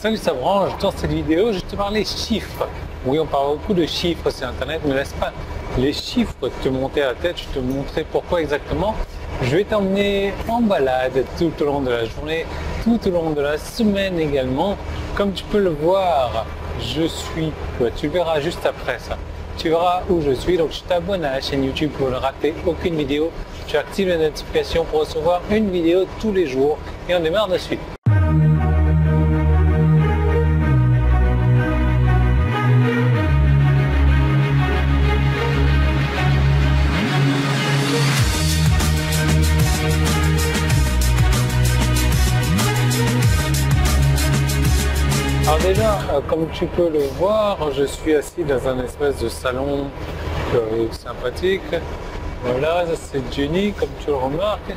Salut, ça branche. Dans cette vidéo, je te parlais chiffres. Oui, on parle beaucoup de chiffres sur Internet, mais laisse pas les chiffres te monter à la tête. Je te montrer pourquoi exactement. Je vais t'emmener en balade tout au long de la journée, tout au long de la semaine également. Comme tu peux le voir, tu le verras juste après ça. Tu verras où je suis, donc je t'abonne à la chaîne YouTube pour ne rater aucune vidéo. Tu actives les notifications pour recevoir une vidéo tous les jours et on démarre de suite. Alors déjà, comme tu peux le voir, je suis assis dans un espèce de salon sympathique. Voilà, ça c'est Jenny, comme tu le remarques.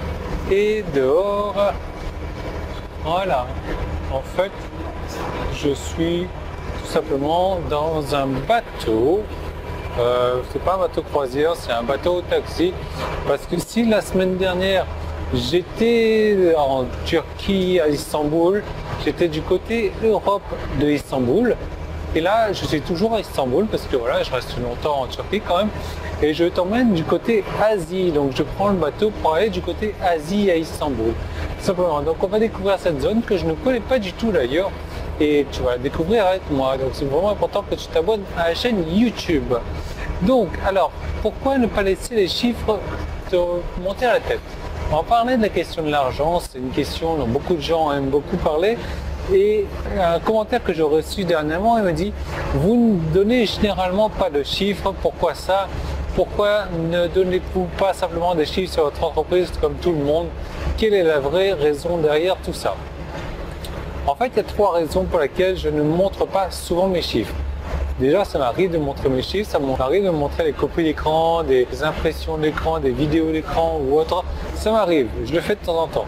Et dehors, voilà, en fait, je suis tout simplement dans un bateau. C'est pas un bateau croisière, c'est un bateau taxi. Parce que si la semaine dernière, j'étais en Turquie, à Istanbul, j'étais du côté Europe de Istanbul. Et là, je suis toujours à Istanbul parce que voilà, je reste longtemps en Turquie quand même. Et je t'emmène du côté Asie. Donc je prends le bateau pour aller du côté Asie à Istanbul. Simplement. Donc on va découvrir cette zone que je ne connais pas du tout d'ailleurs. Et tu vas la découvrir avec moi. Donc c'est vraiment important que tu t'abonnes à la chaîne YouTube. Donc alors, pourquoi ne pas laisser les chiffres te monter à la tête? On va parler de la question de l'argent, c'est une question dont beaucoup de gens aiment beaucoup parler. Et un commentaire que j'ai reçu dernièrement, il me dit « Vous ne donnez généralement pas de chiffres, pourquoi ça? Pourquoi ne donnez-vous pas simplement des chiffres sur votre entreprise comme tout le monde? Quelle est la vraie raison derrière tout ça ?» En fait, il y a trois raisons pour lesquelles je ne montre pas souvent mes chiffres. Déjà, ça m'arrive de montrer mes chiffres, ça m'arrive de montrer les copies d'écran, des impressions d'écran, des vidéos d'écran ou autre. Ça m'arrive, je le fais de temps en temps.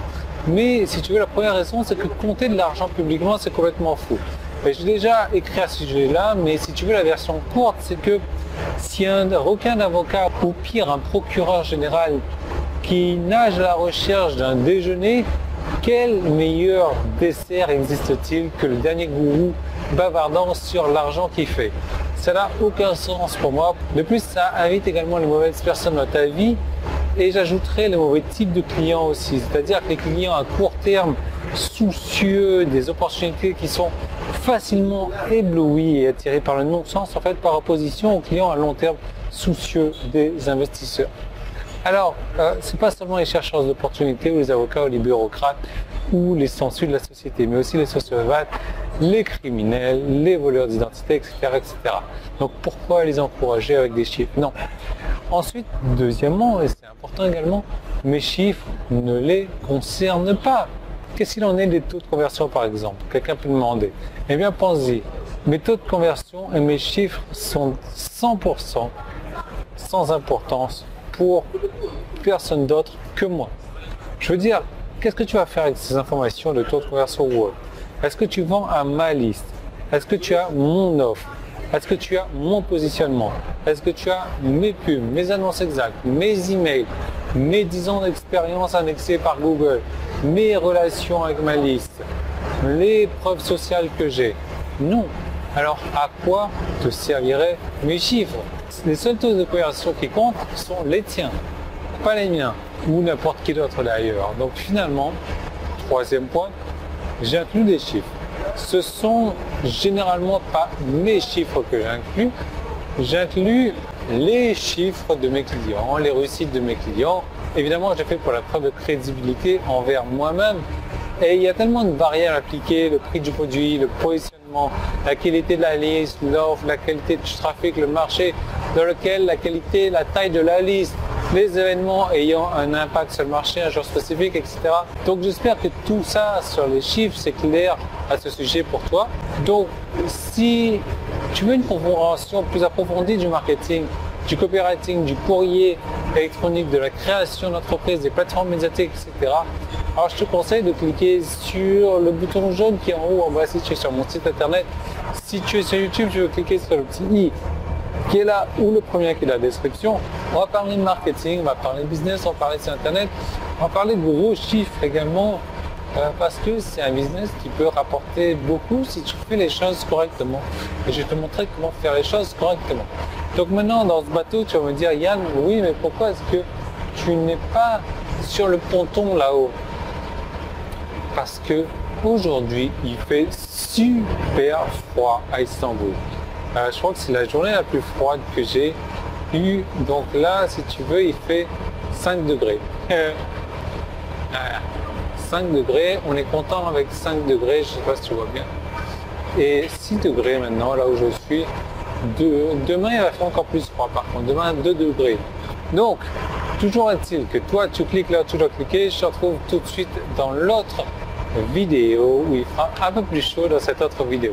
Mais si tu veux, la première raison, c'est que compter de l'argent publiquement, c'est complètement fou. J'ai déjà écrit à ce sujet-là, mais si tu veux, la version courte, c'est que si un requin d'avocat, ou pire, un procureur général qui nage à la recherche d'un déjeuner, quel meilleur dessert existe-t-il que le dernier gourou bavardant sur l'argent qu'il fait? Ça n'a aucun sens pour moi. De plus, ça invite également les mauvaises personnes dans ta vie. Et j'ajouterai les mauvais types de clients aussi, c'est-à-dire que les clients à court terme, soucieux des opportunités qui sont facilement éblouis et attirés par le non-sens, en fait, par opposition aux clients à long terme, soucieux des investisseurs. Alors, c'est pas seulement les chercheurs d'opportunités ou les avocats ou les bureaucrates ou les sensus de la société, mais aussi les sociopathes, les criminels, les voleurs d'identité, etc., etc. Donc, pourquoi les encourager avec des chiffres? Non. Ensuite, deuxièmement, et c'est important également, mes chiffres ne les concernent pas. Qu'est-ce qu'il en est des taux de conversion par exemple? Quelqu'un peut me demander. Eh bien, pense-y. Mes taux de conversion et mes chiffres sont 100% sans importance pour personne d'autre que moi. Je veux dire, qu'est-ce que tu vas faire avec ces informations de taux de conversion ou autre? Est-ce que tu vends à ma liste? Est-ce que tu as mon offre? Est-ce que tu as mon positionnement? Est-ce que tu as mes pubs, mes annonces exactes, mes emails, mes 10 ans d'expérience annexées par Google, mes relations avec ma liste, les preuves sociales que j'ai? Non. Alors à quoi te serviraient mes chiffres? Les seuls taux de conversion qui comptent sont les tiens, pas les miens, ou n'importe qui d'autre d'ailleurs. Donc finalement, troisième point, j'inclus des chiffres. Ce sont généralement pas mes chiffres que j'inclus, j'inclus les chiffres de mes clients, les réussites de mes clients. Évidemment, j'ai fait pour la preuve de crédibilité envers moi-même. Et il y a tellement de variables appliquées, le prix du produit, le positionnement, la qualité de la liste, l'offre, la qualité du trafic, le marché dans lequel la qualité, la taille de la liste, les événements ayant un impact sur le marché, un jour spécifique, etc. Donc j'espère que tout ça sur les chiffres, c'est clair à ce sujet pour toi. Donc si tu veux une compréhension plus approfondie du marketing, du copywriting, du courrier électronique, de la création d'entreprise, des plateformes médiatiques, etc. Alors je te conseille de cliquer sur le bouton jaune qui est en haut en bas si tu es sur mon site internet. Si tu es sur YouTube, tu veux cliquer sur le petit i qui est là ou le premier qui est dans la description. On va parler de marketing, on va parler de business, on va parler de site internet, on va parler de gros chiffres également. Parce que c'est un business qui peut rapporter beaucoup si tu fais les choses correctement. Et je vais te montrer comment faire les choses correctement. Donc maintenant, dans ce bateau, tu vas me dire, Yann, oui, mais pourquoi est-ce que tu n'es pas sur le ponton là-haut? Parce que aujourd'hui, il fait super froid à Istanbul. Je crois que c'est la journée la plus froide que j'ai eue. Donc là, si tu veux, il fait 5 degrés. 5 degrés, on est content avec 5 degrés, je ne sais pas si tu vois bien. Et 6 degrés maintenant, là où je suis. Demain, il va faire encore plus froid par contre. Demain, 2 degrés. Donc, toujours est-il que toi, tu cliques là, tu dois cliquer. Je te retrouve tout de suite dans l'autre vidéo où il fera un peu plus chaud dans cette autre vidéo.